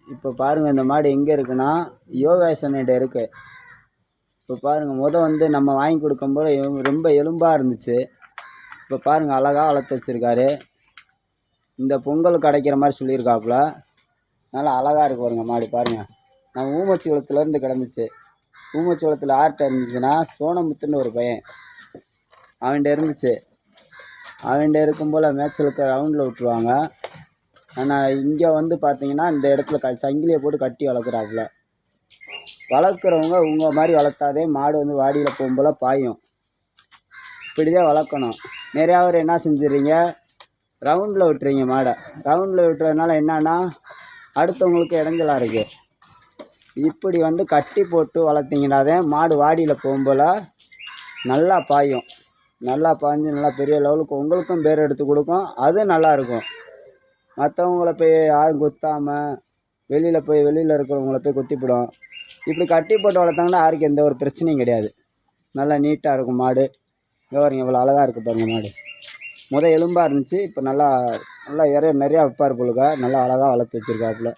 இப்போ பாருங்கள் இந்த மாடு எங்கே இருக்குன்னா யோகாசன்கிட்ட இருக்குது. இப்போ பாருங்கள் வந்து நம்ம வாங்கி கொடுக்கும்போது ரொம்ப எலும்பாக இருந்துச்சு. இப்போ பாருங்கள் அழகாக வளர்த்து வச்சுருக்காரு. இந்த பொங்கலுக்கு அடைக்கிற மாதிரி சொல்லியிருக்காப்புல. நல்லா அழகாக இருக்கு பாருங்கள் மாடு. பாருங்கள் நம்ம ஊமச்சி குளத்துலேருந்து கிடந்துச்சு. ஊமச்சி குளத்தில் ஆர்ட்ட இருந்துச்சுன்னா சோனமுத்துன்னு ஒரு பையன் அவன்கிட்ட இருந்துச்சு. அவன்கிட்ட இருக்கும் போல் மேய்ச்சலுக்கு ரவுண்டில் விட்டுருவாங்க. ஆனால் இங்கே வந்து பார்த்தீங்கன்னா இந்த இடத்துல சங்கிலியை போட்டு கட்டி வளர்க்குறாப்புல. வளர்க்குறவங்க உங்கள் மாதிரி வளர்த்தாதே மாடு வந்து வாடியில் போகும்போல் பாயும். இப்படி தான் வளர்க்கணும். நிறையா பேர் என்ன செஞ்சிடறீங்க, ரவுண்டில் விட்டுறீங்க மாடை. ரவுண்டில் விட்டுறதுனால என்னன்னா அடுத்தவங்களுக்கு இடைஞ்சலாக இருக்குது. இப்படி வந்து கட்டி போட்டு வளர்த்திங்கனாதே மாடு வாடியில் போகும்போல் நல்லா பாயும். நல்லா பாய்ஞ்சு நல்லா பெரிய லெவலுக்கு உங்களுக்கும் பேர் எடுத்து கொடுக்கும். அதுவும் நல்லாயிருக்கும். மற்றவங்கள போய் யாரும் கொத்தாமல் வெளியில் இருக்கிறவங்கள போய் கொத்திப்பிடும். இப்படி கட்டி போட்டு வளர்த்தாங்கன்னா யாருக்கு எந்த ஒரு பிரச்சனையும் கிடையாது. நல்லா நீட்டாக இருக்கும் மாடு. இங்கே பாருங்க இவ்வளோ அழகாக இருக்குது பாருங்கள் மாடு. எலும்பாக இருந்துச்சு. இப்போ நல்லா நிறையா வைப்பார் பொழுக. நல்லா அழகாக வளர்த்து வச்சுருக்காப்புல.